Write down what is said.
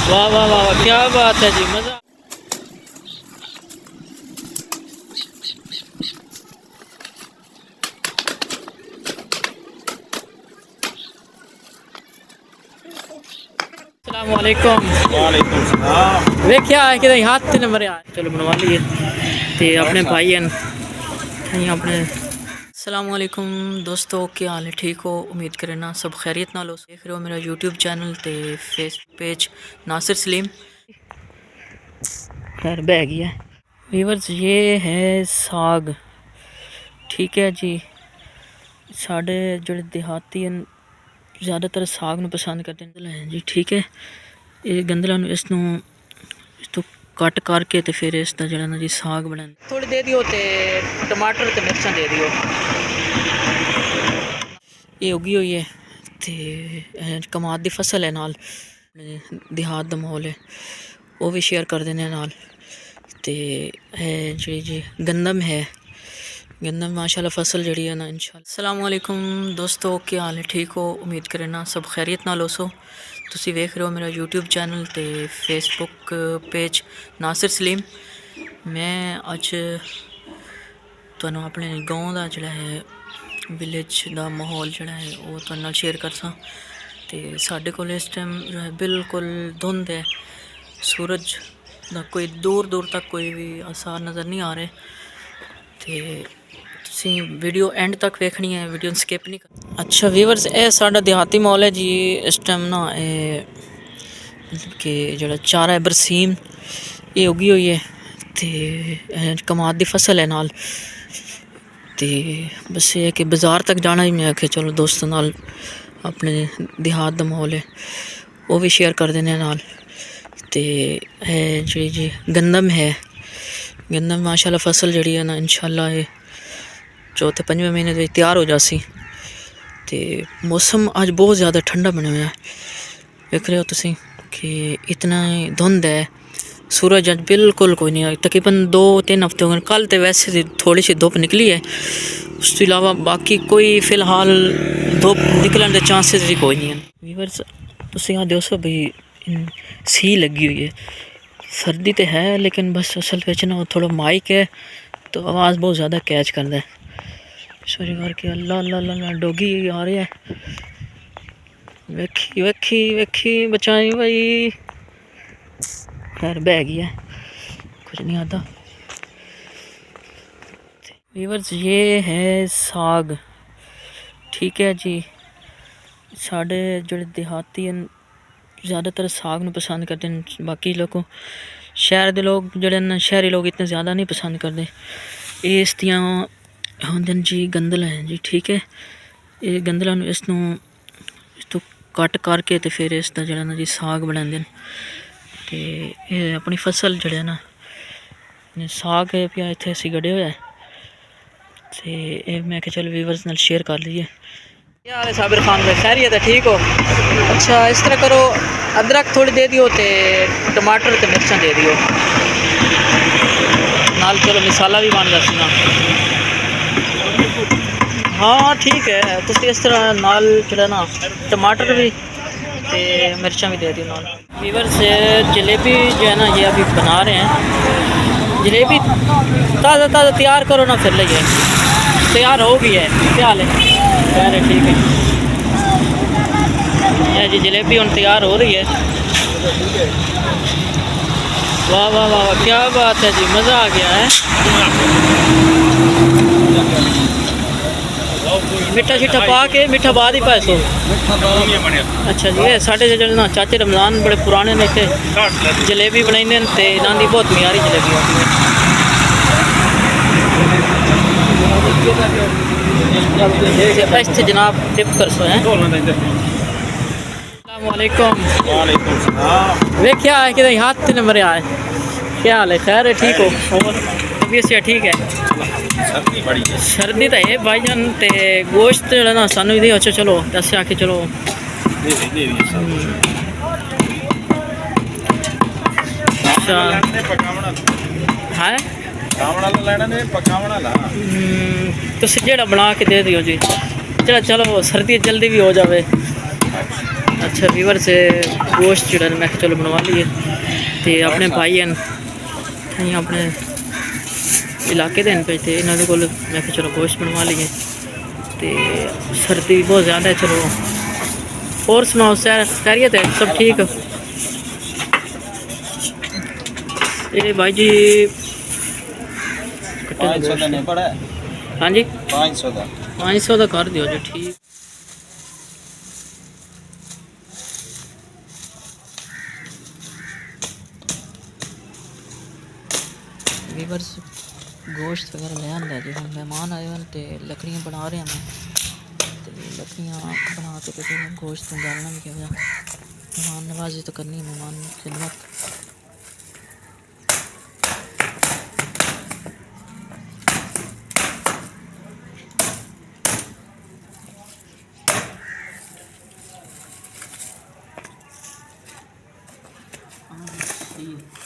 واہ واہ واہ واہ، کیا بات ہے جی، مزہ. السلام علیکم. وعلیکم السلام. ویکھیا ہے کہ ہاتھ تے نمبر آ چلو بنوا لیے تے اپنے بھائی ہیں اپنے. السلام علیکم دوستو، کیا حال ہے؟ ٹھیک ہو؟ امید کرنا سب خیریت نال ہو. دیکھ رہے ہو میرا یوٹیوب چینل تے فیس پیج ناصر سلیم. خیر بہ گیا ویورز، یہ ہے ساگ. ٹھیک ہے جی، ساڈے جڑے دیہاتی ہیں زیادہ تر ساگ نو پسند کرتے ہیں جی. ٹھیک ہے، یہ گندلا نو اس تو کٹ کر کے تے پھر اس دا جڑا نا جی ساگ بنا تھوڑی دے دیو تے ٹماٹر تے مرچاں دے دیو. یہ اگی ہوئی ہے تے کماد دی فصل ہے، نال دیہات دا ماحول ہے وہ بھی شیئر کر دینے نال. تے جی گندم ہے، گندم ماشاء اللہ فصل جڑی ہے نا انشاءاللہ. السلام علیکم دوستو، کیا حال ہے؟ ٹھیک ہو؟ امید کرنا سب خیریت نال ہو. تسی ویکھ رہے ہو میرا یوٹیوب چینل تے فیس بک پیج ناصر سلیم. میں اج تانوں اپنے گاؤں دا جڑا ہے ولیج دا ماحول جڑا ہے وہ تہاڈے نال شیئر کرساں. تے ساڈے کول اس ٹائم جو ہے بالکل دھند ہے، سورج دا کوئی دور دور تک کوئی بھی آثار نظر نہیں آ رہے. تے تسی ویڈیو اینڈ تک ویکھنی ہے، ویڈیو سکپ نہیں کرنی. اچھا ویورز، اے ساڈا دیہاتی ماحول ہے جی. اس ٹائم نا کہ جڑا چارہ برسیم یہ اگی ہوئی ہے تے کماد دی فصل ہے نال. تے بس یہ ہے کہ بازار تک جانا ہی میں کہ چلو دوستوں نال اپنے دیہات دا ماحول ہے وہ بھی شیئر کر دینے نال. تے جی گندم ہے، گندم ماشاء اللہ فصل جڑی ہے نا انشاءاللہ یہ چوتھے پنجویں مہینے دے تیار ہو جاسی. تے موسم اج بہت زیادہ ٹھنڈا بنیا ہوا ہے. دیکھ رہے ہو تسی کہ اتنا دھند ہے، سورج اج بالکل کوئی نہیں ہے. تقریباً 2-3 ہفتے ہو گئے. کل تے ویسے تھوڑی سی دھوپ نکلی ہے، اس تو علاوہ باقی کوئی فی الحال دھوپ نکلن دے چانسز بھی کوئی نہیں ہیں. ویورز تسی یہاں دیکھو بھئی سی لگی ہوئی ہے. سردی تے ہے لیکن بس اصل وچ نا تھوڑا مائک ہے تو آواز بہت زیادہ کیچ کردا ہے. سوری کر کے اللہ اللہ اللہ ڈوگی آ رہے ہے. ویکھی ویکھی ویکھی بچائی بھائی. خیر بہ گیا کچھ نہیں آتا. ویورز یہ ہے ساگ. ٹھیک ہے جی، ساڈے جڑے دیہاتی ہیں زیادہ تر ساگ نو پسند کرتے ہیں. باقی لوگوں شہر دے لوگ جڑے نا شہری لوگ اتنے زیادہ نہیں پسند کرتے. یہ اس دیاں ہوندے جی گندل ہیں جی. ٹھیک ہے، یہ گندلا نو اس تو کٹ کر کے تے پھر اس دا جڑا نا جی ساگ بناندے ہیں. تے یہ اپنی فصل جڑے نا ساگ ہے پیا اتنے اسی گڑے ہوا ہے تے میں کہ چل ویورز نال شیئر کر لیے. کیا حال ہے صابر خان بھائی؟ خیریت ہے؟ ٹھیک ہو؟ اچھا اس طرح کرو، ادرک تھوڑی دے دیو تے ٹماٹر تے مرچاں دے دیو نال. چلو مسالہ بھی بن جاسی نا. ہاں ٹھیک ہے، تسی اس طرح نال جڑا نا ٹماٹر بھی تے مرچاں بھی دے دیو نال. ویورز جلیبی جو ہے نا یہ ابھی بنا رہے ہیں. جلیبی تازہ تازہ تیار کرو نا پھر لئیے. تیار ہو گئی ہے. کیا حال ہے؟ خیر ہے، ٹھیک ہے. جی جلیبی ہوں تیار ہو رہی ہے. واہ واہ واہ، کیا بات ہے جی، مزہ آ گیا ہے. میٹھا شیٹھا پا کے میٹھا بعد ہی پیسو. اچھا جی، یہ ساڈے جڑے نا چاچے رمضان بڑے پرانے نے تے جلیبی بنائی تے انہاں دی بہت معیاری جلیبی ہوتی ہے. جناب ٹپ کر سو ہیں. السلام علیکم. وعلیکم السلام. ویکھیا ہے کہ ہاتھ تے نمبر آئے. کیا حال ہے؟ خیر ہے، ٹھیک ہو؟ طبیعت سے ٹھیک ہے؟ سردی بڑی ہے. سردی تو ہے بھائی جان. تے گوشت جڑا نا سانو بھی اچھا چلو دسیا کہ چلو اچھا ہے تسی جیڑا بنا کے دے دیو جی. چلو سردی جلدی بھی ہو جاوے. اچھا ویور سے گوشت جڑا میں کہ چلو بنوا لیے تے اپنے بھائی ہیں تھیں اپنے علاقے دین پہ تھے انہوں نے کول میں کہ چلو گوشت بنوا لیے تے سردی بہت زیادہ ہے چلو اور سناؤ خیریت ہے سب ٹھیک؟ یہ بھائی جی 500 کا نہیں پڑا ہاں جی 500 کا 500 کا کر دیو جی ٹھیک ویورس گوشت وغیرہ لے آندا جی ہن مہمان آئے ہوئے تے لکڑیاں بنا رہے ہیں تے لکڑیاں بنا کے تے گوشت گالنا بھی کیا مہمان نوازی تو کرنی ہے مہمان خدمت صحیح